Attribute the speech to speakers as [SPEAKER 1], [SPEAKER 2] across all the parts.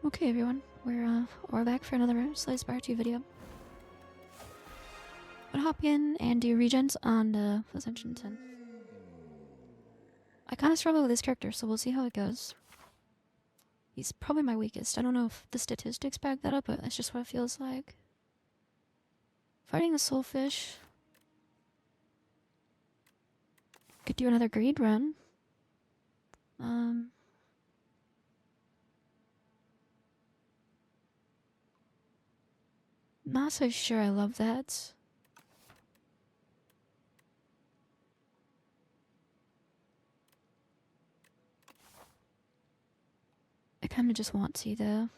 [SPEAKER 1] Okay, everyone, we're back for another Spire 2 video. I'm gonna hop in and do regent on the Ascension 10. I kind of struggle with this character, so we'll see how it goes. He's probably my weakest. I don't know if the statistics back that up, but that's just what it feels like. Fighting a soulfish. Could do another greed run. Not so sure I love that. I kind of just want to, though.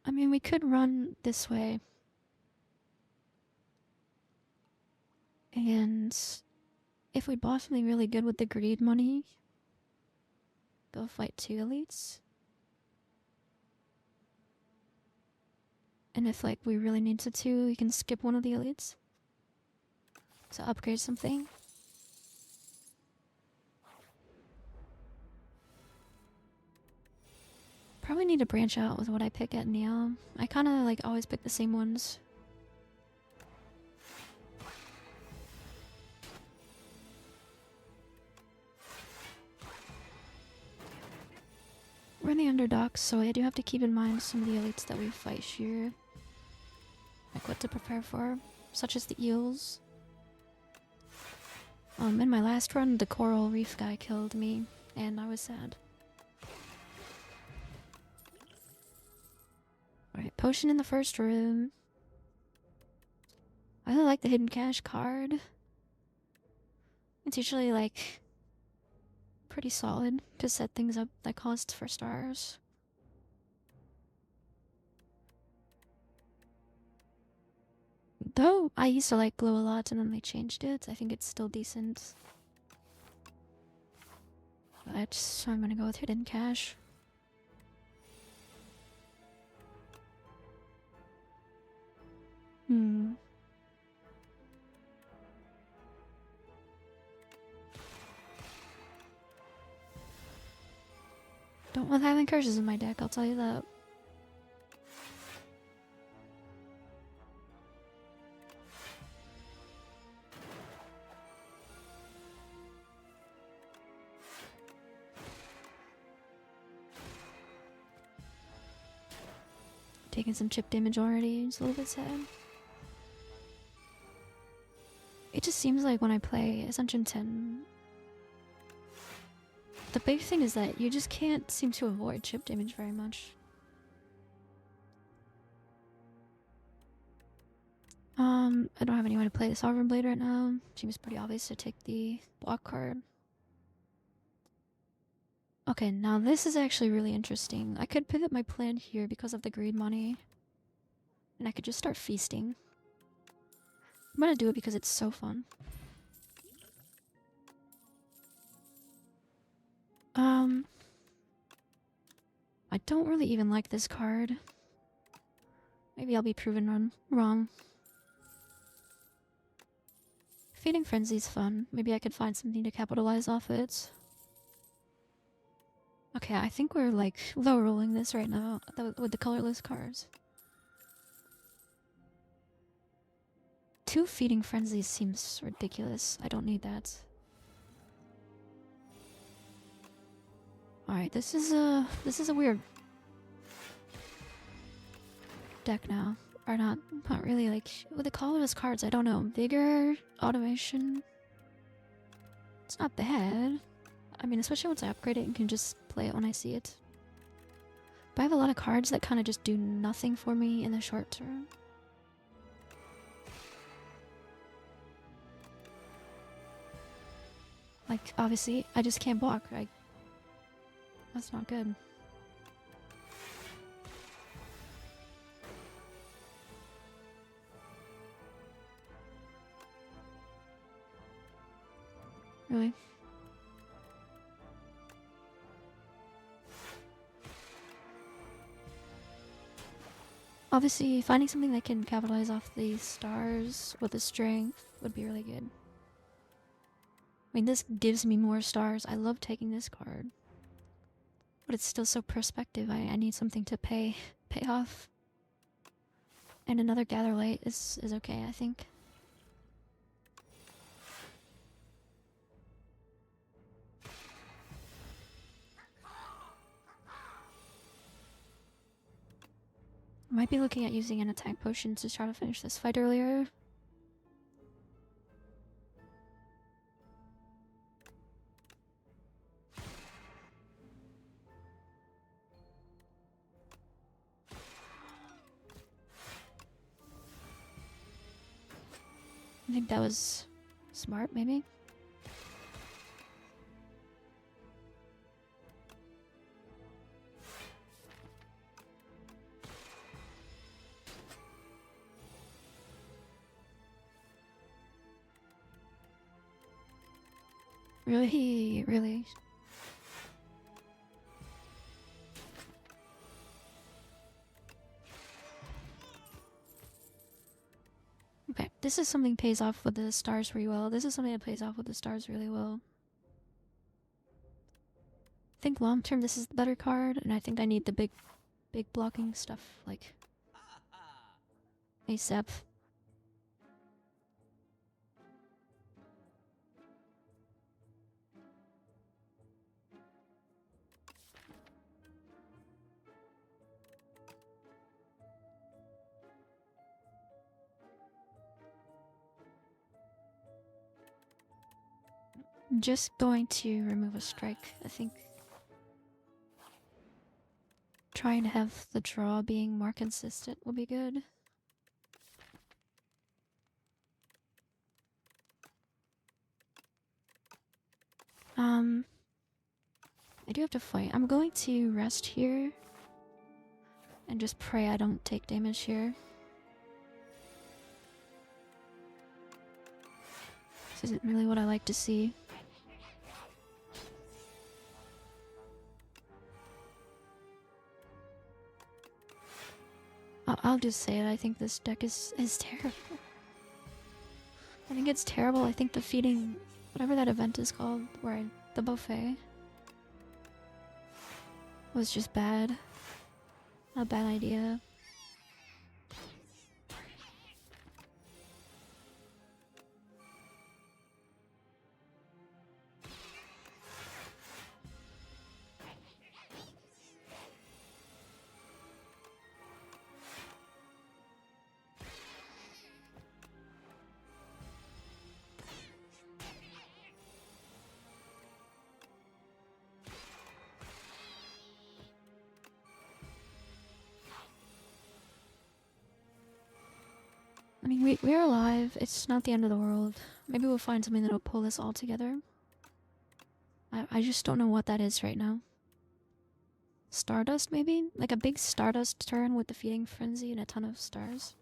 [SPEAKER 1] I mean, we could run this way. And if we bought something really good with the greed money, go fight 2 elites. And if like we really needed to, we can skip one of the elites to upgrade something. Probably need to branch out with what I pick at Neon. I kind of like always pick the same ones. We're in the underdogs, so I do have to keep in mind some of the elites that we fight here. Like what to prepare for, such as the eels. In my last run, the coral reef guy killed me, and I was sad. Alright, potion in the first room. I really like the hidden cache card. It's usually like pretty solid to set things up that cost for stars. Though I used to like glue a lot and then they changed it, I think it's still decent. But I'm gonna go with hidden cache. Don't want Highland Curses in my deck, I'll tell you that. Taking some chip damage already, it's a little bit sad. It just seems like when I play Ascension 10, the big thing is that you just can't seem to avoid chip damage very much. I don't have anyone to play the Sovereign Blade right now. Seems pretty obvious to take the block card. Okay, now this is actually really interesting. I could pivot my plan here because of the greed money. And I could just start feasting. I'm gonna do it because it's so fun. I don't really even like this card. Maybe I'll be proven wrong. Feeding Frenzy's fun. Maybe I could find something to capitalize off it. Okay, I think we're like low rolling this right now with the colorless cards. 2 Feeding Frenzies seems ridiculous. I don't need that. Alright, this is a weird deck now. Or not really, like, with the colorless cards, I don't know. Vigor, automation. It's not bad. I mean, especially once I upgrade it and can just play it when I see it. But I have a lot of cards that kind of just do nothing for me in the short term. Like, obviously, I just can't block. That's not good. Really? Obviously, finding something that can capitalize off the stars with the strength would be really good. I mean, this gives me more stars. I love taking this card. But it's still so perspective. I need something to pay off. And another Gather Light is okay, I think. I might be looking at using an attack potion to try to finish this fight earlier. I think that was smart, maybe? Really. Okay, this is something pays off with the stars really well. This is something that pays off with the stars really well. I think long term this is the better card, and I think I need the big blocking stuff, like ASAP. I'm just going to remove a strike, I think. Trying to have the draw being more consistent will be good. I do have to fight. I'm going to rest here and just pray I don't take damage here. This isn't really what I like to see. I'll just say it. I think this deck is terrible. I think it's terrible. I think the feeding, whatever that event is called, the buffet, was just bad. A bad idea. I mean, we're alive. It's not the end of the world. Maybe we'll find something that'll pull this all together. I just don't know what that is right now. Stardust, maybe? Like a big Stardust turn with the feeding frenzy and a ton of stars.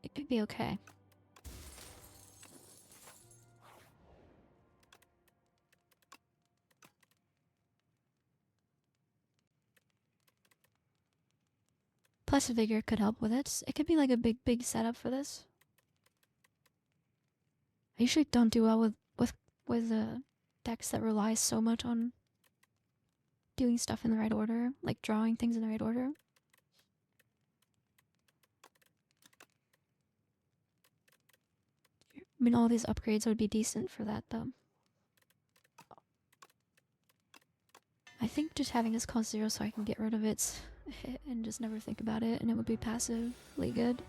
[SPEAKER 1] It could be okay. Plus Vigor could help with it. It could be like a big setup for this. I usually don't do well with decks that rely so much on doing stuff in the right order, like drawing things in the right order. I mean, all these upgrades would be decent for that, though. I think just having this cost 0 so I can get rid of its hit and just never think about it, and it would be passively good.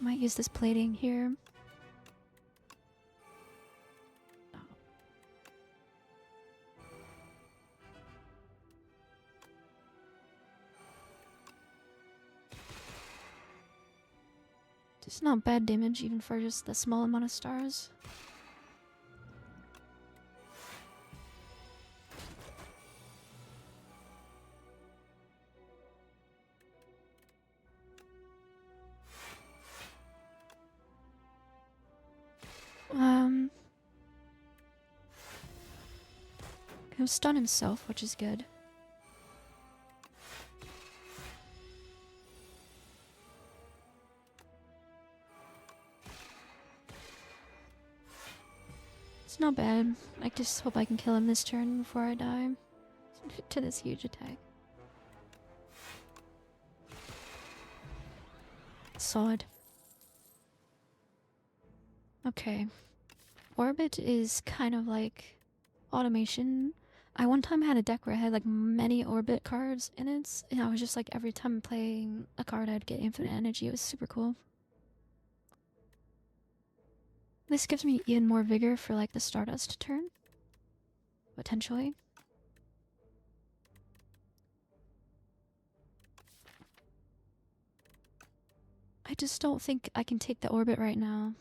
[SPEAKER 1] I might use this plating here. It's not bad damage even for just the small amount of stars. He'll stun himself, which is good. It's not bad. I just hope I can kill him this turn before I die to this huge attack. Solid. Okay. Orbit is kind of like automation. I one time had a deck where I had like many orbit cards in it, and I was just like every time playing a card I'd get infinite energy. It was super cool. This gives me even more vigor for like the Stardust turn. Potentially. I just don't think I can take the orbit right now.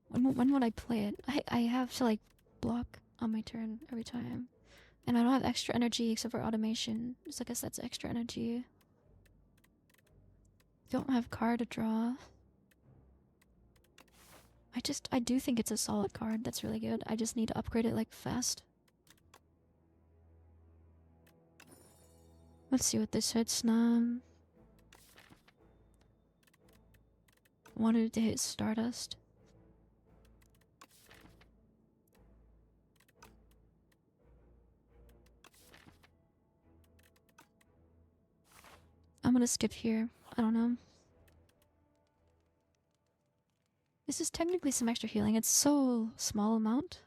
[SPEAKER 1] When would I play it? I have to like block on my turn every time. And I don't have extra energy except for automation. So I guess that's extra energy. Don't have card to draw. I do think it's a solid card. That's really good. I just need to upgrade it like fast. Let's see what this hits now. Wanted to hit Stardust. I'm gonna skip here. I don't know. This is technically some extra healing. It's so small amount.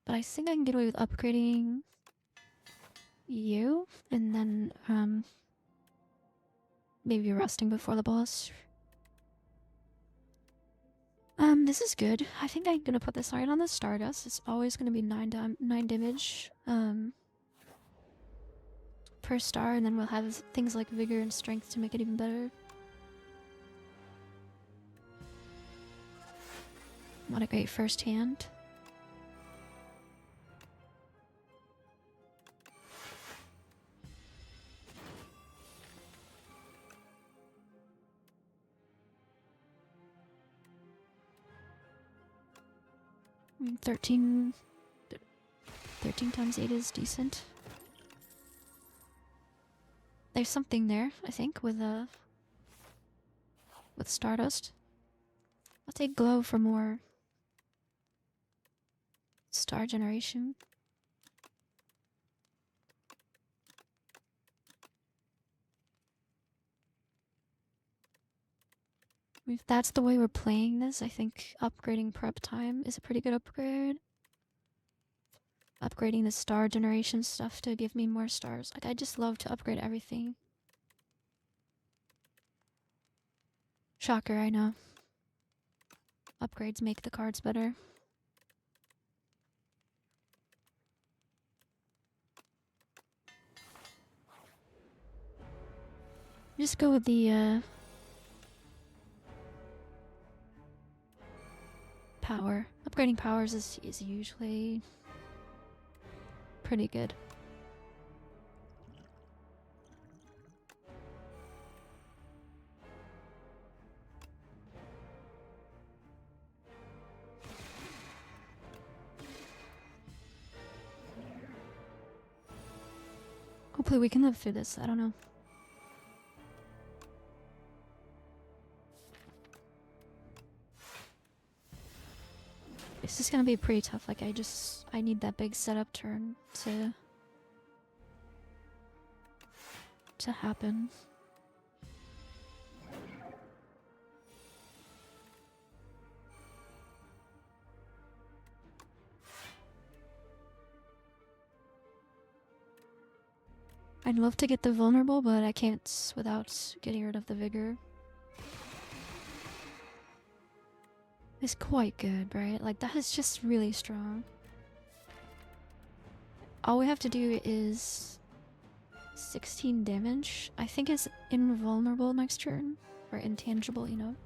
[SPEAKER 1] But I think I can get away with upgrading you and then maybe resting before the boss. This is good. I think I'm gonna put this right on the Stardust. It's always gonna be 9 damage per star, and then we'll have things like vigor and strength to make it even better. What a great first hand. I mean, 13 times 8 is decent. There's something there, I think, with Stardust. I'll take Glow for more star generation. If that's the way we're playing this, I think upgrading prep time is a pretty good upgrade. Upgrading the star generation stuff to give me more stars. Like, I just love to upgrade everything. Shocker, I know. Upgrades make the cards better. Just go with the power. Upgrading powers is usually pretty good. Hopefully we can live through this, I don't know. This is gonna be pretty tough. Like, I need that big setup turn to happen. I'd love to get the vulnerable, but I can't without getting rid of the vigor. It's quite good, right? Like, that is just really strong. All we have to do is 16 damage. I think it's invulnerable next turn. Or intangible, you know?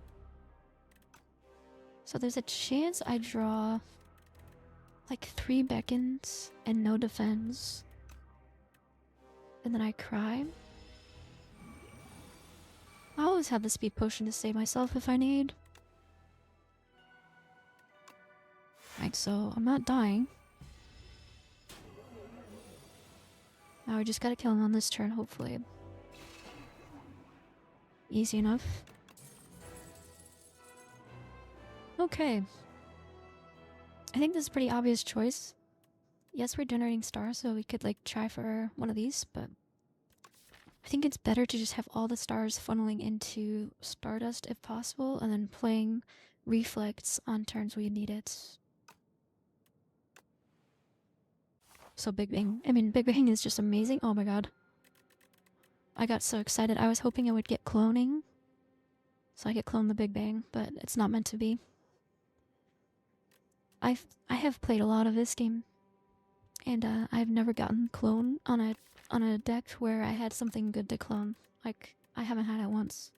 [SPEAKER 1] So there's a chance I draw like 3 beckons and no defense. And then I cry. I always have the speed potion to save myself if I need. Right, so I'm not dying. Now we just gotta kill him on this turn, hopefully. Easy enough. Okay. I think this is a pretty obvious choice. Yes, we're generating stars, so we could like try for one of these, but I think it's better to just have all the stars funneling into Stardust if possible, and then playing Reflects on turns we need it. So Big Bang. I mean, Big Bang is just amazing. Oh my god. I got so excited. I was hoping I would get cloning, so I could clone the Big Bang, but it's not meant to be. I have played a lot of this game, and I've never gotten clone on a deck where I had something good to clone. Like, I haven't had it once.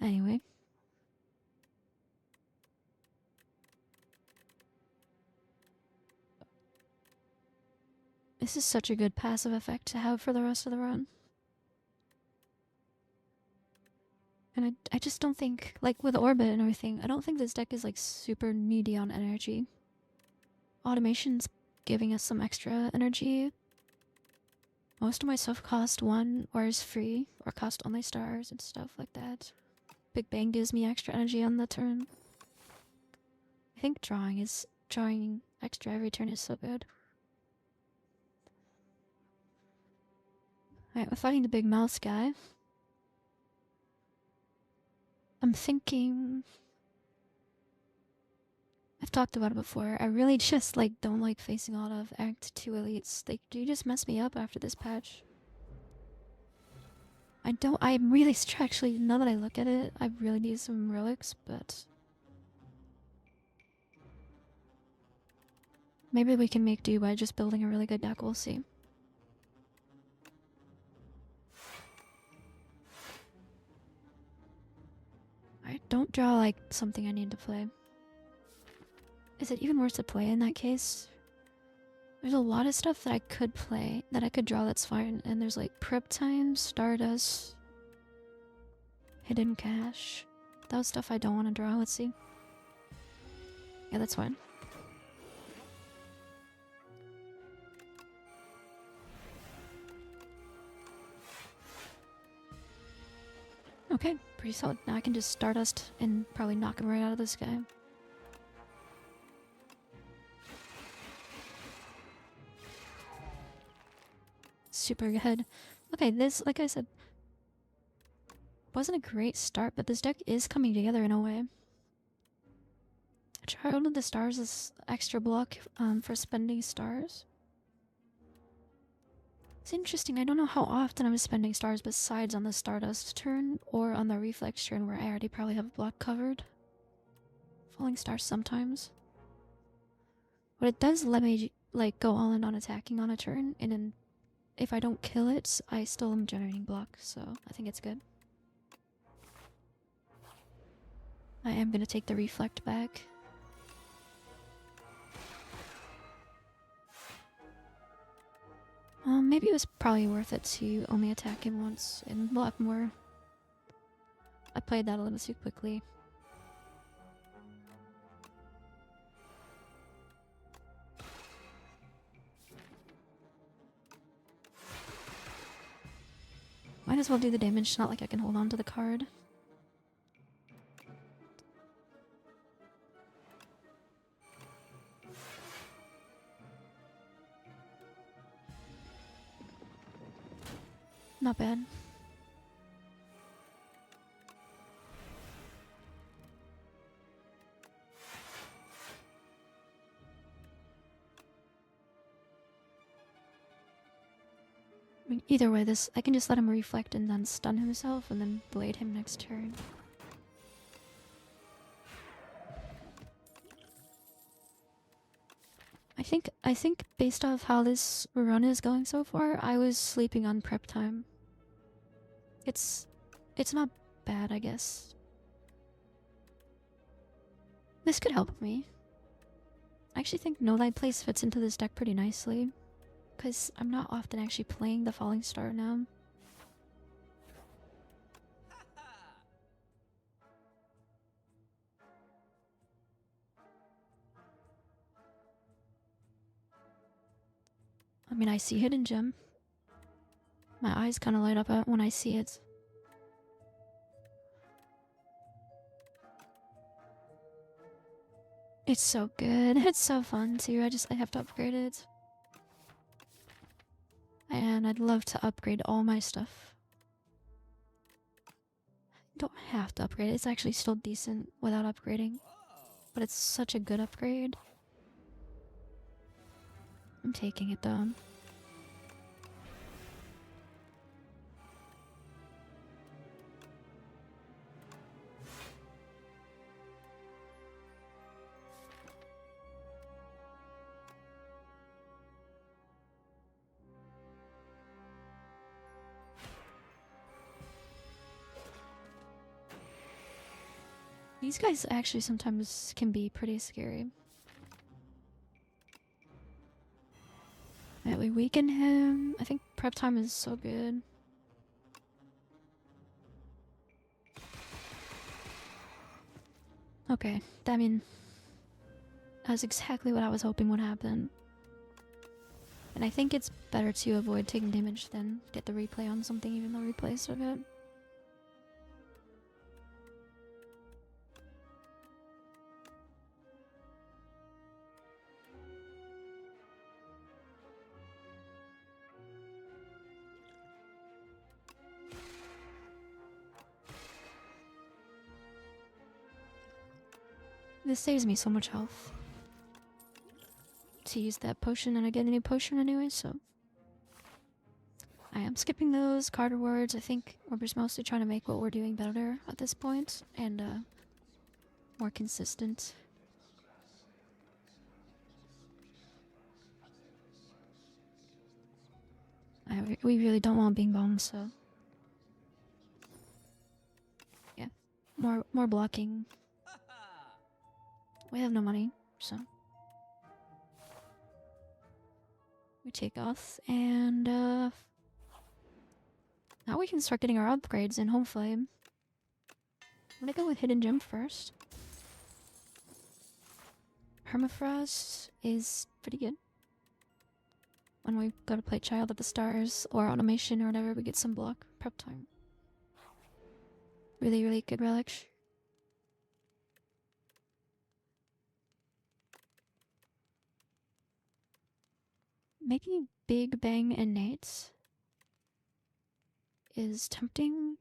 [SPEAKER 1] Anyway. This is such a good passive effect to have for the rest of the run. And I just don't think, like with Orbit and everything, I don't think this deck is like super needy on energy. Automation's giving us some extra energy. Most of my stuff cost 1 or is free, or cost only stars and stuff like that. Big Bang gives me extra energy on the turn. I think drawing extra every turn is so good. Alright, we're fighting the big mouse guy. I'm thinking... I've talked about it before. I really just like don't like facing a lot of Act 2 elites. They do just mess me up after this patch. I'm really actually, now that I look at it, I really need some relics, but... Maybe we can make do by just building a really good deck, we'll see. I don't draw like something I need to play. Is it even worth to play in that case? There's a lot of stuff that I could play, that I could draw that's fine, and there's like Prep Time, Stardust, Hidden Cache. That was stuff I don't want to draw, let's see. Yeah, that's fine. Okay, pretty solid. Now I can just Stardust and probably knock him right out of the sky. Super good. Okay, this, like I said, wasn't a great start, but this deck is coming together in a way. I tried one of the stars as extra block for spending stars. It's interesting, I don't know how often I'm spending stars besides on the Stardust turn or on the Reflex turn where I already probably have block covered. Falling stars sometimes. But it does let me like go all in on attacking on a turn, and then if I don't kill it, I still am generating block, so I think it's good. I am gonna take the Reflect back. Maybe it was probably worth it to only attack him once and block more. I played that a little too quickly. Might as well do the damage, it's not like I can hold on to the card. Not bad. I mean, either way, this I can just let him reflect and then stun himself and then blade him next turn. I think based off how this run is going so far, I was sleeping on Prep Time. It's not bad, I guess. This could help me. I actually think No Light Place fits into this deck pretty nicely, because I'm not often actually playing the Falling Star now. I mean, I see hidden gem. My eyes kind of light up when I see it. It's so good. It's so fun too. I have to upgrade it. And I'd love to upgrade all my stuff. Don't have to upgrade it. It's actually still decent without upgrading. But it's such a good upgrade. I'm taking it though. These guys actually sometimes can be pretty scary. Right, we weaken him. I think prep time is so good. Okay, I mean, that's exactly what I was hoping would happen. And I think it's better to avoid taking damage than get the replay on something, even though replay is so good. This saves me so much health to use that potion, and I get a new potion anyway, so I am skipping those card rewards. I think we're just mostly trying to make what we're doing better at this point, and more consistent. We really don't want Bing Bong, so yeah, more blocking. We have no money, so we take off, and now we can start getting our upgrades in Home Flame. I'm gonna go with Hidden Gem first. Permafrost is pretty good. When we go to play Child of the Stars or Automation or whatever, we get some block prep time. Really, really good relic. Making Big Bang innate is tempting.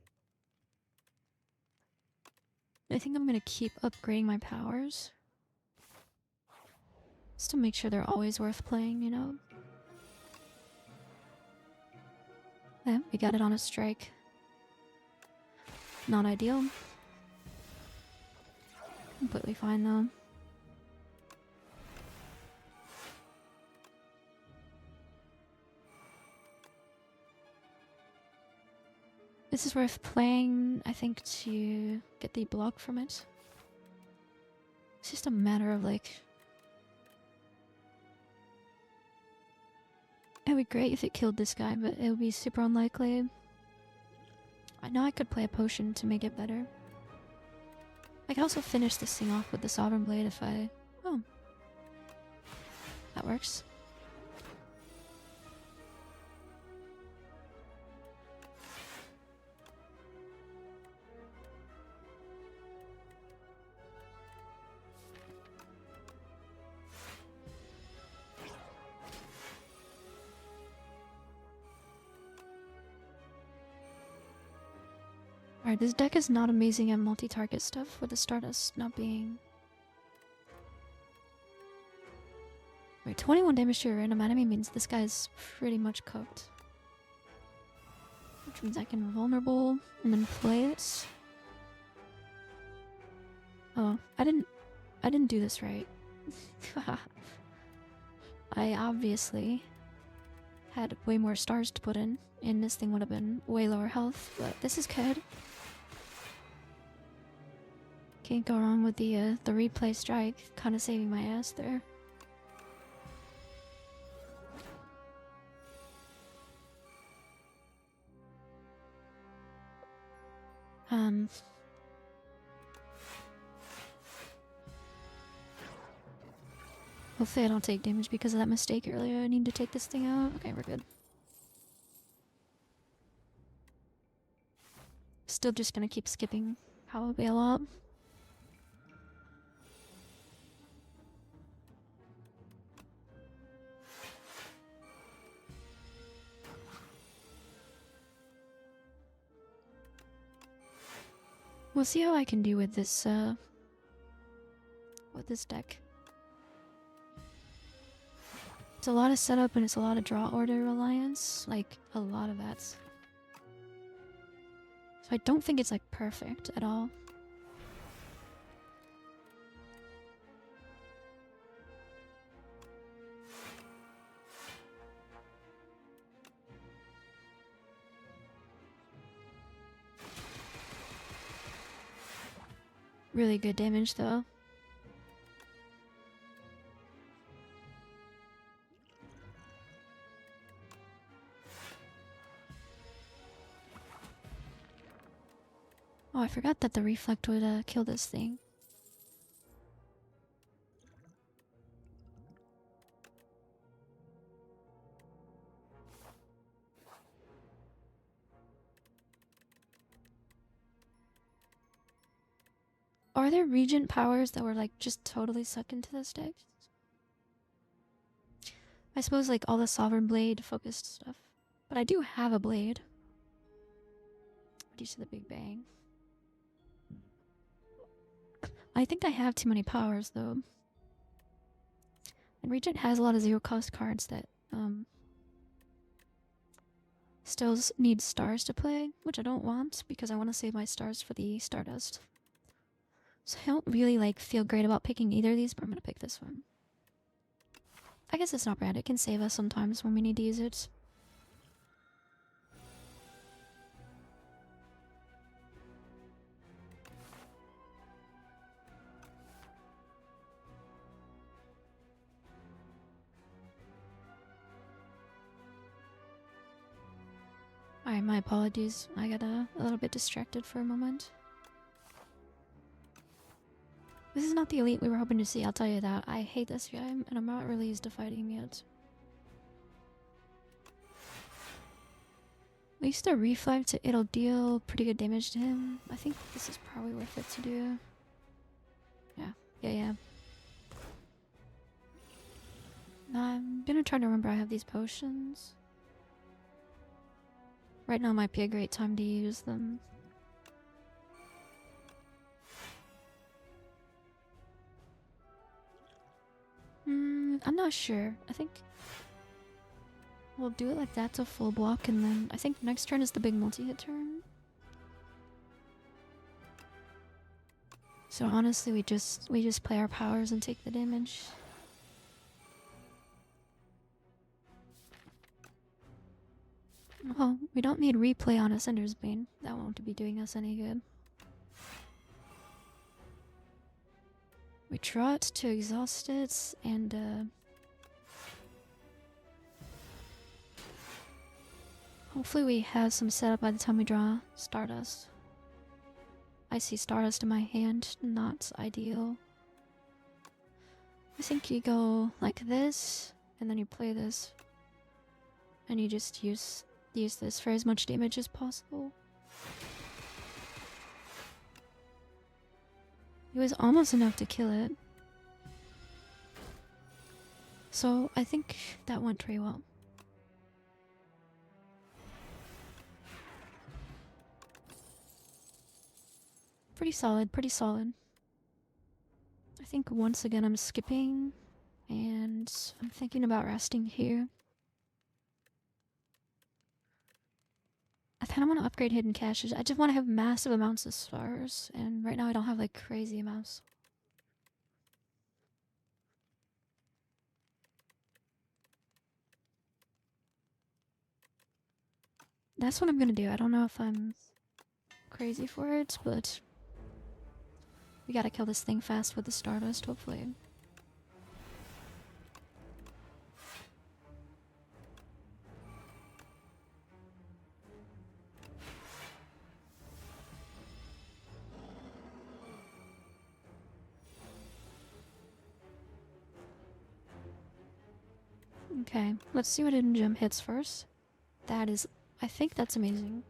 [SPEAKER 1] I think I'm gonna keep upgrading my powers. Just to make sure they're always worth playing, you know? Yeah, we got it on a strike. Not ideal. Completely fine though. This is worth playing, I think, to get the block from it. It's just a matter of like... It would be great if it killed this guy, but it would be super unlikely. I know I could play a potion to make it better. I could also finish this thing off with the Sovereign Blade if I... Oh. That works. Alright, this deck is not amazing at multi-target stuff, with the Stardust not being... Wait, 21 damage to a random enemy means this guy's pretty much cooked. Which means I can vulnerable and then play it. Oh, I didn't do this right. I obviously had way more stars to put in, and this thing would have been way lower health, but this is good. Can't go wrong with the replay strike, kind of saving my ass there. Hopefully I don't take damage because of that mistake earlier. I need to take this thing out. Okay, we're good. Still just gonna keep skipping probably a lot. We'll see how I can do with this deck. It's a lot of setup and it's a lot of draw order reliance, like a lot of that. So I don't think it's like perfect at all. Really good damage though. Oh, I forgot that the reflect would kill this thing. Are there regent powers that were like just totally sucked into this deck? I suppose like all the sovereign blade focused stuff. But I do have a blade. Due to the Big Bang. I think I have too many powers though. And Regent has a lot of zero cost cards that still need stars to play, which I don't want because I want to save my stars for the Stardust. So I don't really like feel great about picking either of these, but I'm gonna pick this one. I guess it's not bad. It can save us sometimes when we need to use it. Alright, my apologies. I got a little bit distracted for a moment. This is not the elite we were hoping to see, I'll tell you that. I hate this guy, and I'm not really used to fighting him yet. At least the reflect, it'll deal pretty good damage to him. I think this is probably worth it to do. Yeah. I'm gonna try to remember I have these potions. Right now might be a great time to use them. I'm not sure. I think we'll do it like that to full block, and then I think next turn is the big multi-hit turn. So honestly, we just play our powers and take the damage. Well, we don't need replay on Ascender's Bane. That won't be doing us any good. We draw it to exhaust it, and hopefully we have some setup by the time we draw Stardust. I see Stardust in my hand, not ideal. I think you go like this, and then you play this, and you just use this for as much damage as possible. It was almost enough to kill it. So I think that went pretty well. Pretty solid, pretty solid. I think once again I'm skipping, and I'm thinking about resting here. I kind of want to upgrade hidden caches. I just want to have massive amounts of stars, and right now I don't have like crazy amounts. That's what I'm gonna do. I don't know if I'm crazy for it, but we gotta kill this thing fast with the Stardust, hopefully. Okay, let's see what hidden gem hits first. That is, I think that's amazing.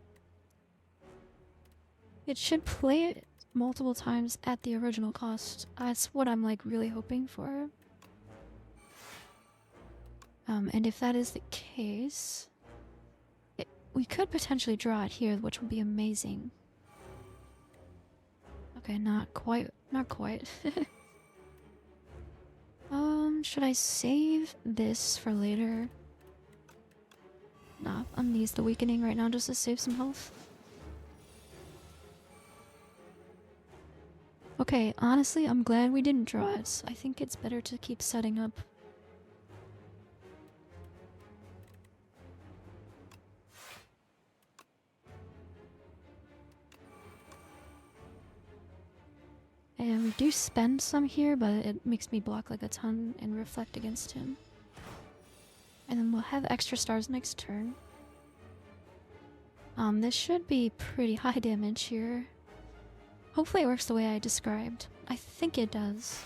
[SPEAKER 1] It should play it multiple times at the original cost. That's what I'm like really hoping for. And if that is the case, we could potentially draw it here, which would be amazing. Okay, not quite. Not quite. Should I save this for later? Nah, I'm gonna use the weakening right now just to save some health. Okay, honestly, I'm glad we didn't draw it. I think it's better to keep setting up. And we do spend some here, but it makes me block like a ton and reflect against him. And then we'll have extra stars next turn. This should be pretty high damage here. Hopefully it works the way I described. I think it does.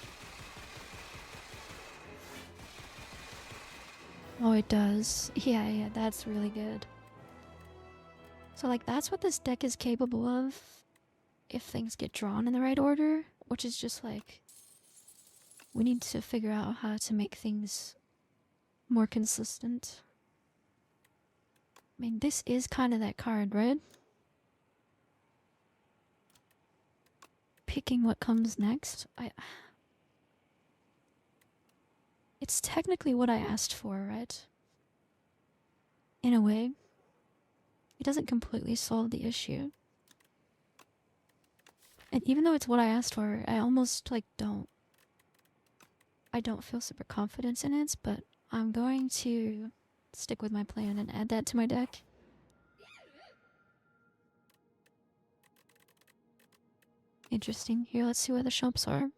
[SPEAKER 1] Oh, it does. Yeah, that's really good. So like that's what this deck is capable of if things get drawn in the right order, which is just like we need to figure out how to make things more consistent. I mean, this is kind of that card, right? Picking what comes next. It's technically what I asked for, right? In a way. It doesn't completely solve the issue. And even though it's what I asked for, I almost like I don't feel super confident in it, but I'm going to stick with my plan and add that to my deck. Interesting. Here, let's see where the shops are.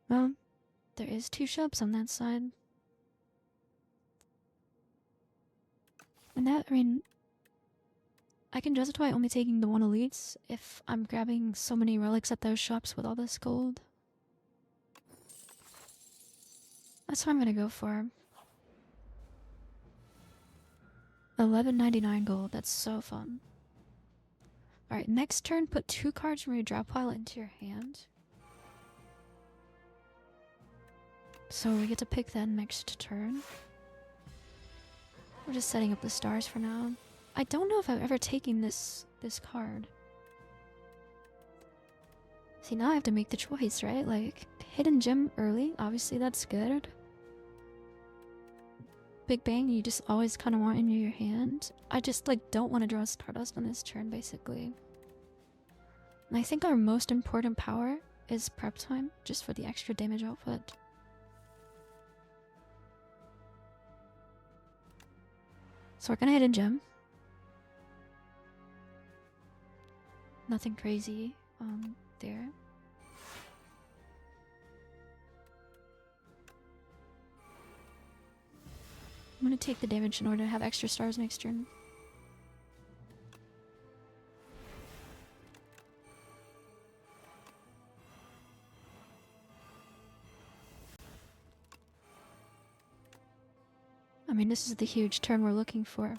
[SPEAKER 1] Well, there is 2 shops on that side. And that, I mean, I can justify only taking the 1 elites if I'm grabbing so many relics at those shops with all this gold. That's what I'm gonna go for. 11.99 gold, that's so fun. Alright, next turn, put 2 cards from your drop pile into your hand. So we get to pick that next turn. We're just setting up the stars for now. I don't know if I've ever taken this card. See, now I have to make the choice, right? Like, hidden gem early, obviously that's good. Big Bang, you just always kind of want in your hand. I just, like, don't want to draw Stardust on this turn, basically. And I think our most important power is prep time, just for the extra damage output. So we're gonna hit a gem. Nothing crazy there. I'm gonna take the damage in order to have extra stars next turn. I mean, this is the huge turn we're looking for. I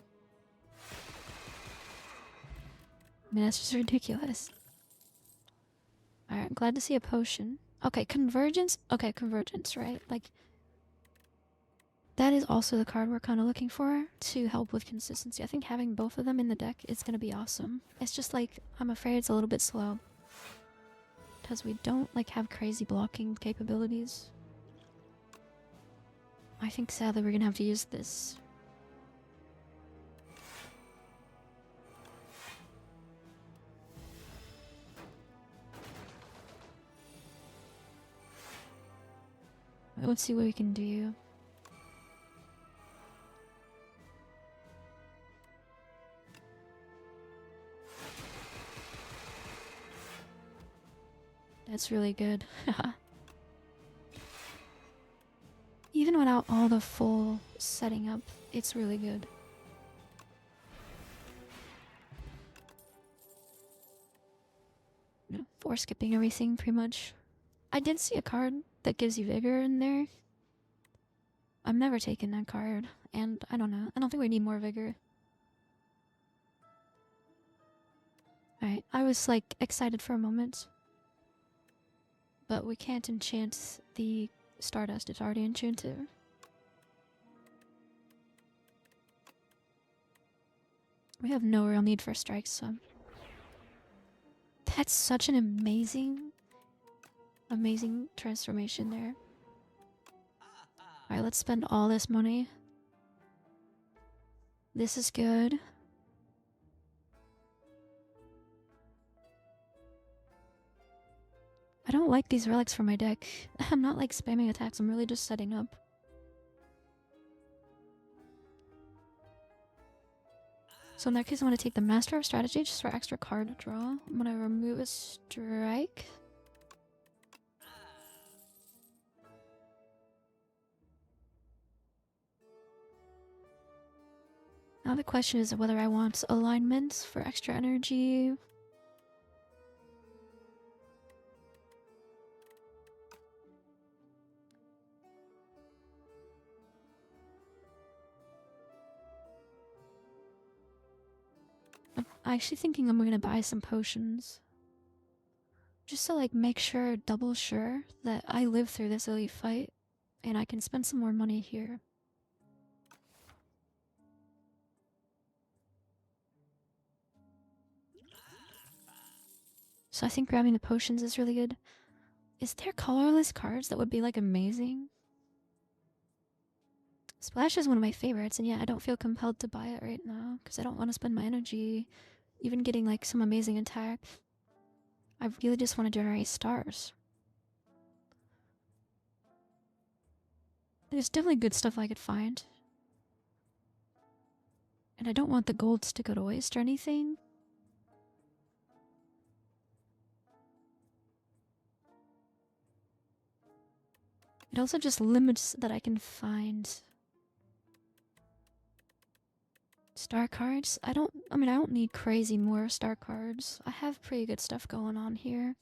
[SPEAKER 1] mean, that's just ridiculous. Alright, I'm glad to see a potion. Okay, convergence. Okay, convergence, right? Like, that is also the card we're kind of looking for to help with consistency. I think having both of them in the deck is going to be awesome. It's just like, I'm afraid it's a little bit slow. Because we don't, like, have crazy blocking capabilities. I think sadly we're going to have to use this. Let's see what we can do. That's really good. Even without all the full setting up, it's really good. or skipping everything pretty much. I did see a card that gives you vigor in there. I've never taken that card, and I don't know. I don't think we need more vigor. Alright, I was like excited for a moment. But we can't enchant the Stardust, it's already enchanted. We have no real need for strikes, so. That's such an amazing transformation there. Alright, let's spend all this money. This is good. I don't like these relics for my deck. I'm not like spamming attacks, I'm really just setting up. So in that case, I'm going to take the Master of Strategy just for extra card draw. I'm going to remove a strike. Now the question is whether I want alignment for extra energy. I'm actually thinking I'm gonna buy some potions. Just to like make sure, double sure, that I live through this elite fight and I can spend some more money here. So I think grabbing the potions is really good. Is there colorless cards that would be like amazing? Splash is one of my favorites, and yeah, I don't feel compelled to buy it right now because I don't want to spend my energy even getting like some amazing attack. I really just want to generate stars. There's definitely good stuff I could find. And I don't want the golds to go to waste or anything. It also just limits that I can find star cards. I don't need crazy more star cards. I have pretty good stuff going on here.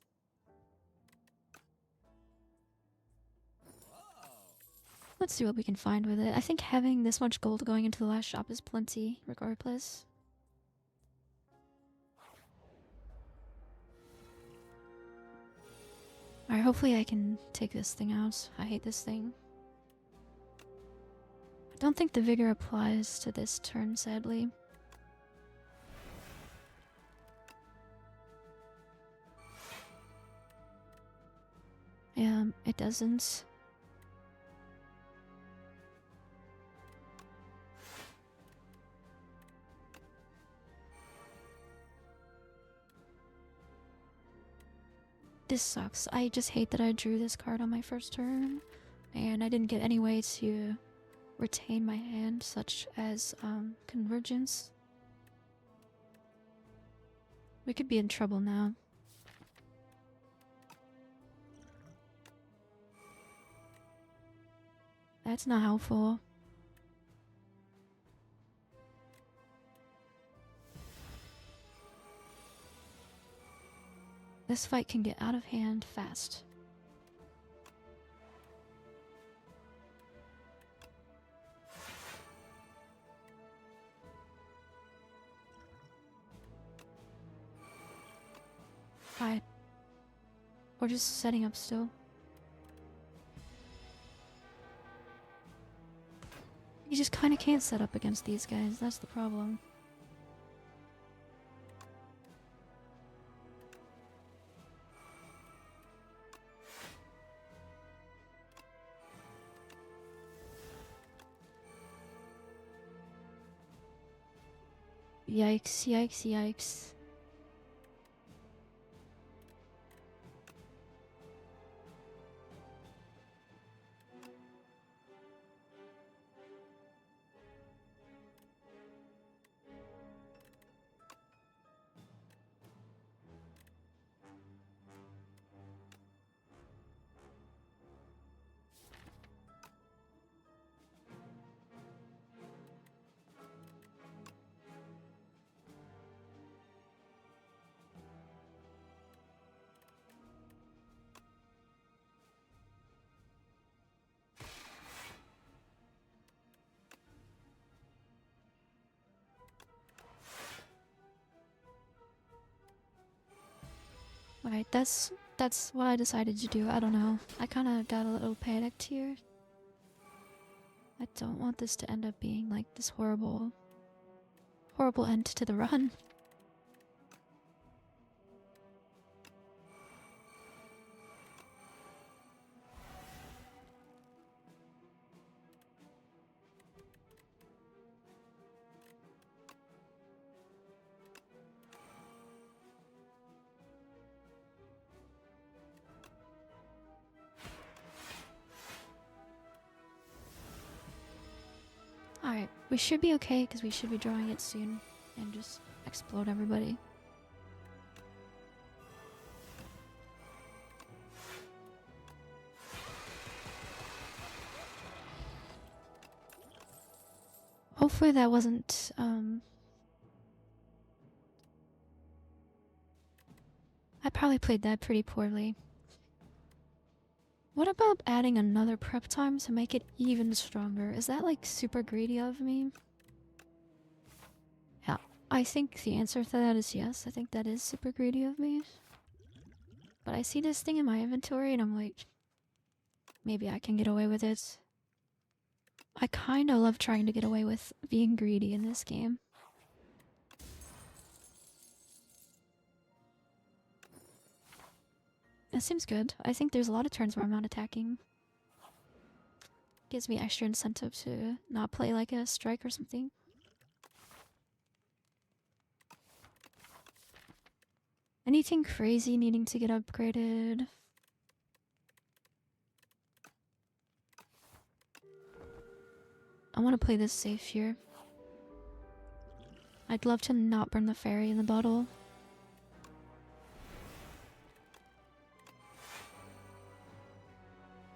[SPEAKER 1] Let's see what we can find with it. I think having this much gold going into the last shop is plenty, regardless. Alright, hopefully I can take this thing out. I hate this thing. I don't think the vigor applies to this turn, sadly. Yeah, it doesn't. This sucks. I just hate that I drew this card on my first turn, and I didn't get any way to retain my hand, such as convergence. We could be in trouble now. That's not helpful. This fight can get out of hand fast. Alright. We're just setting up still. You just kinda can't set up against these guys, that's the problem. Yikes, yikes, yikes. Right, that's what I decided to do. I don't know. I kind of got a little panicked here. I don't want this to end up being like this horrible end to the run. Alright, we should be okay because we should be drawing it soon and just explode everybody. Hopefully that wasn't, I probably played that pretty poorly. What about adding another prep time to make it even stronger? Is that like super greedy of me? Yeah, I think the answer to that is yes. I think that is super greedy of me. But I see this thing in my inventory and I'm like, maybe I can get away with it. I kinda love trying to get away with being greedy in this game. It seems good. I think there's a lot of turns where I'm not attacking. Gives me extra incentive to not play like a strike or something. Anything crazy needing to get upgraded? I want to play this safe here. I'd love to not burn the fairy in the bottle.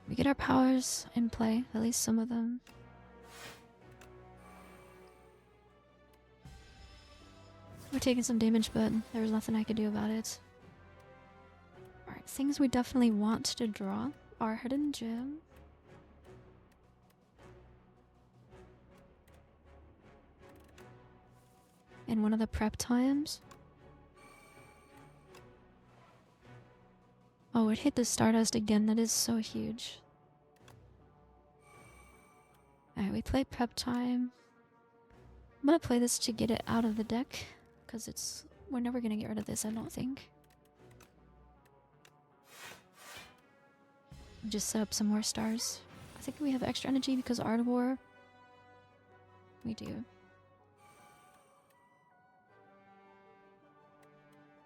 [SPEAKER 1] We get our powers in play, at least some of them. We're taking some damage, but there was nothing I could do about it. Alright, things we definitely want to draw are Hidden Gem. In one of the prep times. Oh, it hit the Stardust again. That is so huge. Alright, we play prep time. I'm gonna play this to get it out of the deck. Because we're never gonna get rid of this, I don't think. Just set up some more stars. I think we have extra energy because Art of War. We do.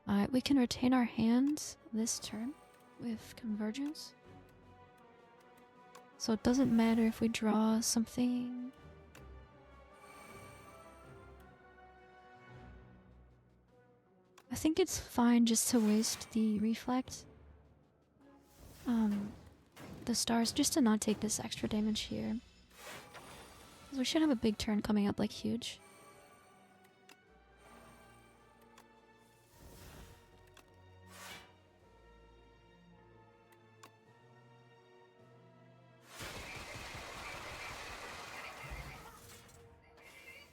[SPEAKER 1] Alright, we can retain our hands this turn with Convergence. So it doesn't matter if we draw something. I think it's fine just to waste the Reflect. The stars, just to not take this extra damage here. Because we should have a big turn coming up, like huge.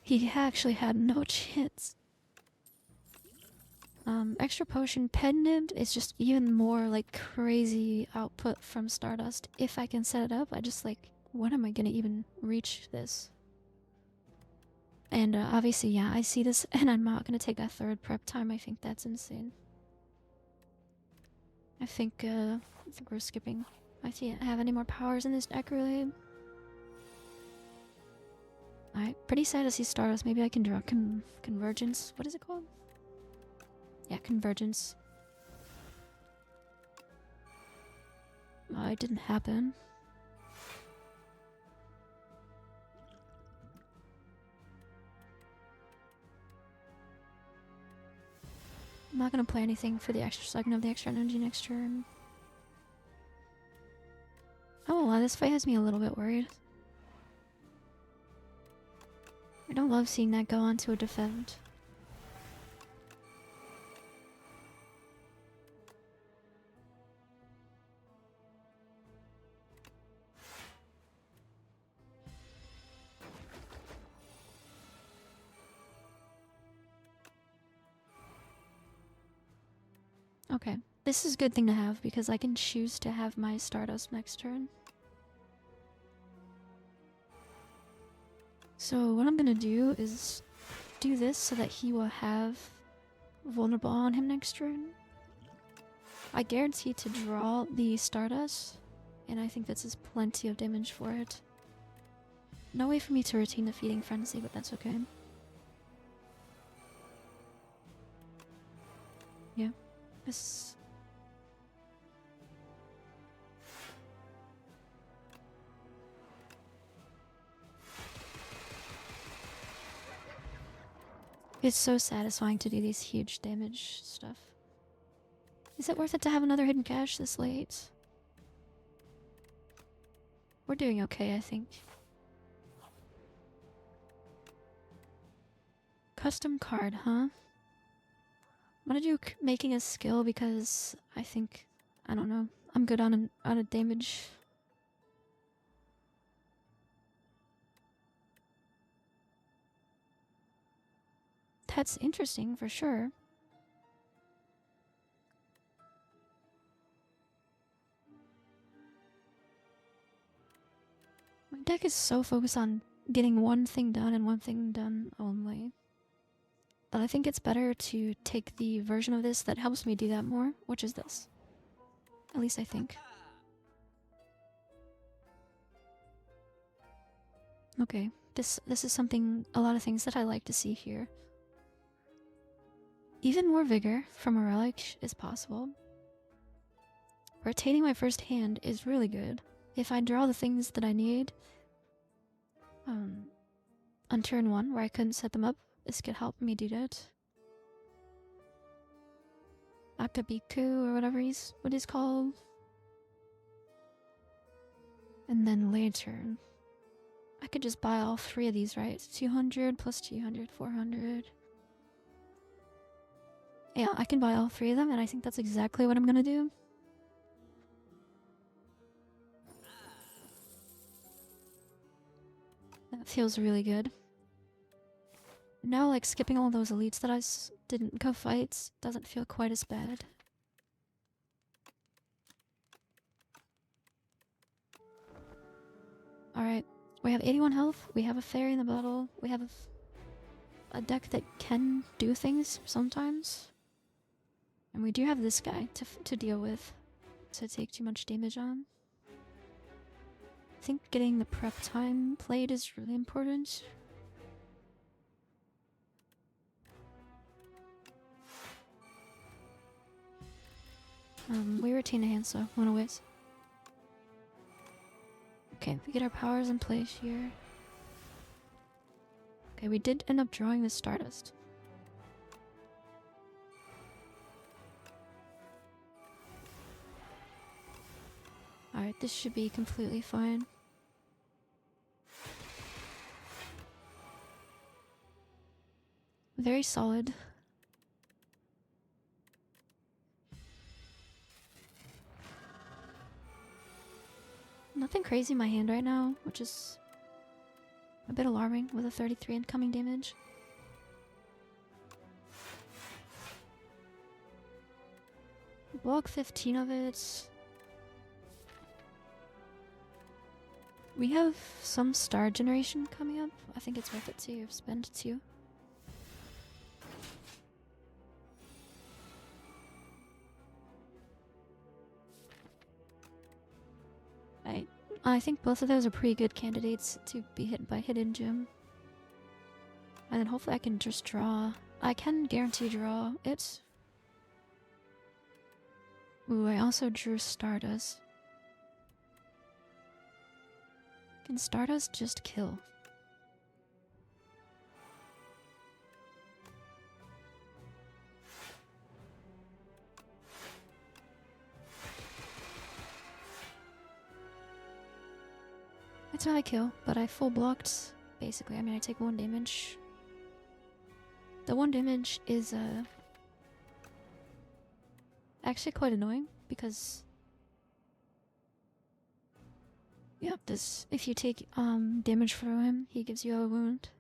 [SPEAKER 1] He actually had no chance. Extra potion pendant is just even more like crazy output from Stardust. If I can set it up, I just like, when am I gonna even reach this? And obviously, yeah, I see this and I'm not gonna take that third prep time. I think that's insane. I think we're skipping. I can't have any more powers in this deck, really. Alright, pretty sad to see Stardust. Maybe I can draw Convergence. What is it called? Yeah, Convergence. It didn't happen. I'm not gonna play anything for the extra so I can have the extra energy next turn. Oh, wow, this fight has me a little bit worried. I don't love seeing that go on to a defend. Okay, This is a good thing to have because I can choose to have my Stardust next turn. So what I'm gonna do is do this so that he will have vulnerable on him next turn. I guarantee to draw the Stardust, and I think this is plenty of damage for it. No way for me to retain the Feeding Frenzy, but that's okay. Yeah, this... It's so satisfying to do these huge damage stuff. Is it worth it to have another hidden cache this late? We're doing okay, I think. Custom card, huh? I'm gonna do making a skill because I think, I don't know, I'm good on a damage. That's interesting for sure. My deck is so focused on getting one thing done and one thing done only that I think it's better to take the version of this that helps me do that more, which is this. At least I think. Okay, this is something, a lot of things that I like to see here. Even more vigor from a relic is possible. Retaining my first hand is really good. If I draw the things that I need on turn 1 where I couldn't set them up, this could help me do that. Akabiku or whatever what he's called. And then later, I could just buy all 3 of these, right? 200 plus 200, 400. Yeah, I can buy all 3 of them, and I think that's exactly what I'm gonna do. That feels really good. Now, like, skipping all those elites that I didn't go fight doesn't feel quite as bad. Alright, we have 81 health, we have a fairy in the bottle, we have a deck that can do things sometimes. And we do have this guy to deal with, to take too much damage on. I think getting the prep time played is really important. We retain a hand, so one ways. Okay, we get our powers in place here. Okay, we did end up drawing the Stardust. Alright, this should be completely fine. Very solid. Nothing crazy in my hand right now, which is a bit alarming with a 33 incoming damage. Block 15 of it. We have some star generation coming up. I think it's worth it to spend 2. I think both of those are pretty good candidates to be hit by Hidden Gem. And then hopefully I can just draw. I can guarantee draw it. Ooh, I also drew Stardust. Can Stardust just kill? It's not a kill, but I full blocked, basically. I mean, I take 1 damage. The 1 damage is actually quite annoying, because yeah, if you take damage from him, he gives you a wound.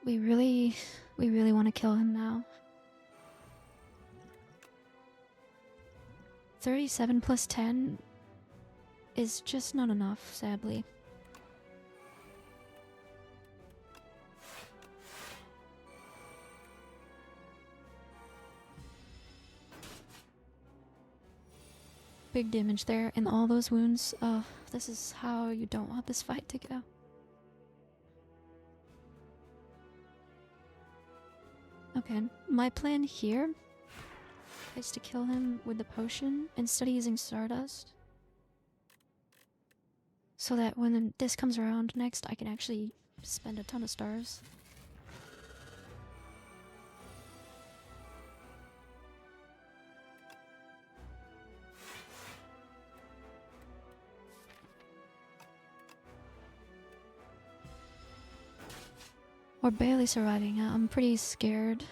[SPEAKER 1] We really want to kill him now. 37 plus 10 is just not enough, sadly. Big damage there, and all those wounds. This is how you don't want this fight to go. Okay, my plan here is to kill him with the potion instead of using Stardust. So that when this comes around next, I can actually spend a ton of stars. We're barely surviving. I'm pretty scared.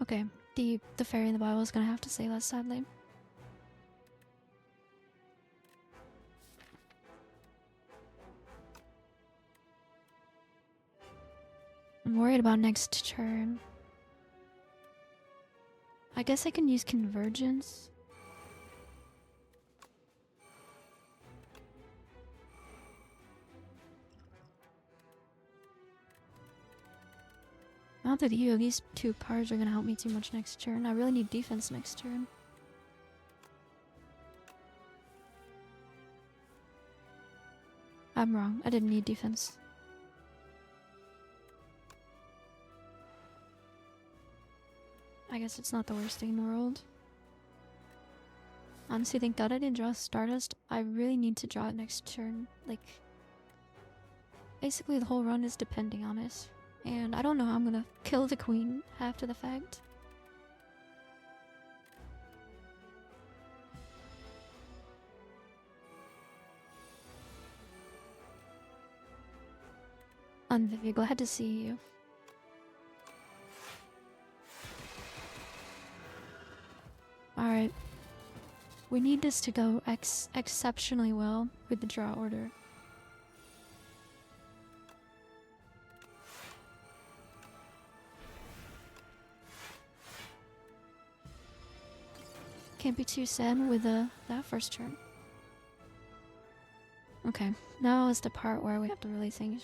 [SPEAKER 1] Okay, the fairy in the Bible is gonna have to say less, sadly. I'm worried about next turn. I guess I can use Convergence. Not that these two cards are gonna help me too much next turn. I really need defense next turn. I'm wrong. I didn't need defense. I guess it's not the worst thing in the world. Honestly, thank God I didn't draw Stardust. I really need to draw it next turn. Like, basically the whole run is depending on it. And I don't know how I'm gonna kill the queen after the fact. Vivi, glad to see you. Alright. We need this to go exceptionally well with the draw order. Can't be too sad with that first turn. Okay, now is the part where we have to really think.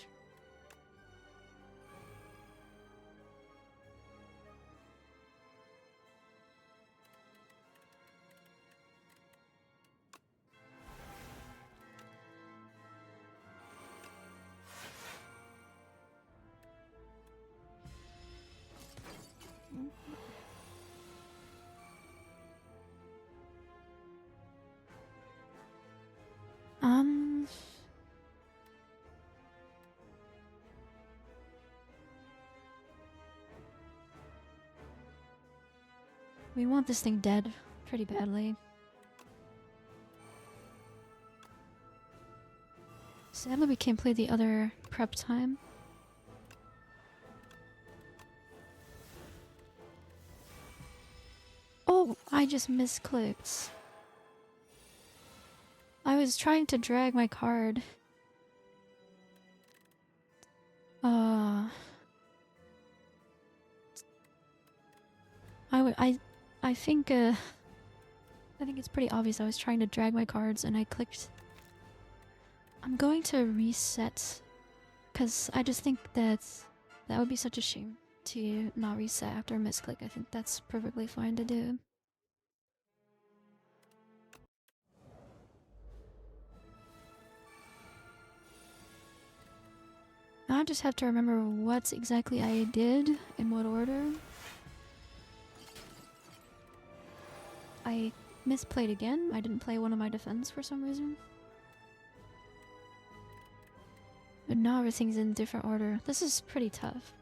[SPEAKER 1] We want this thing dead pretty badly. Sadly, we can't play the other prep time. Oh, I just misclicked. I was trying to drag my card. I think it's pretty obvious I was trying to drag my cards and I clicked. I'm going to reset, because I just think that would be such a shame to not reset after a misclick. I think that's perfectly fine to do. Now I just have to remember what exactly I did in what order. I misplayed again. I didn't play one of my defense for some reason. But now everything's in different order. This is pretty tough.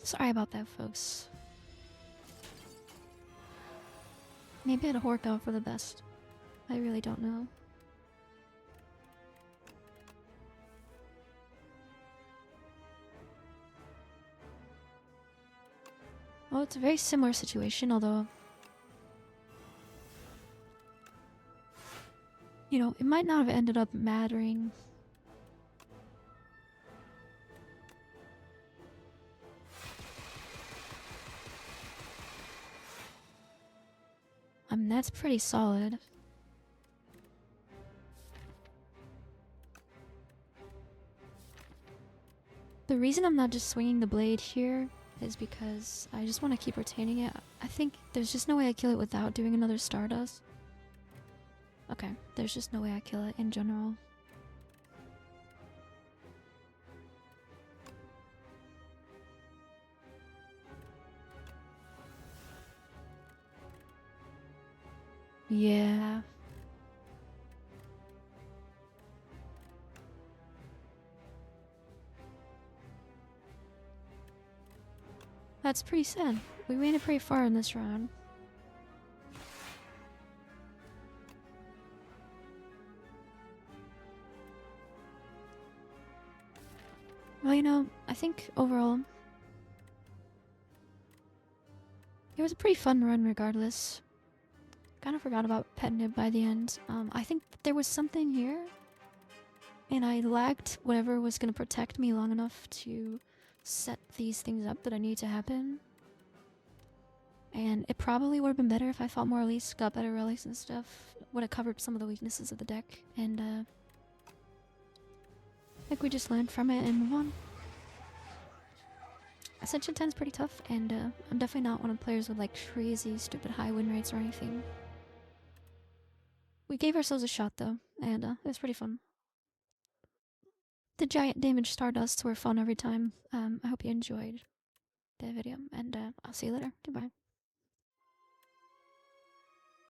[SPEAKER 1] Sorry about that, folks. Maybe it'll work out for the best. I really don't know. Well, it's a very similar situation, although, you know, it might not have ended up mattering. I mean, that's pretty solid. The reason I'm not just swinging the blade here is because I just want to keep retaining it. I think there's just no way I kill it without doing another Stardust. Okay, there's just no way I kill it in general. Yeah. That's pretty sad. We made it pretty far in this round. Well, you know, I think overall it was a pretty fun run regardless. Kind of forgot about Petnib by the end. I think there was something here, and I lacked whatever was going to protect me long enough to set these things up that I need to happen. And it probably would have been better if I fought more Elise, got better relics and stuff. Would have covered some of the weaknesses of the deck, and I think we just learned from it and move on. Ascension 10 is pretty tough, and I'm definitely not one of the players with like crazy, stupid high win rates or anything. We gave ourselves a shot though, and it was pretty fun. The giant damage Stardusts were fun every time. I hope you enjoyed the video, and I'll see you later. Goodbye.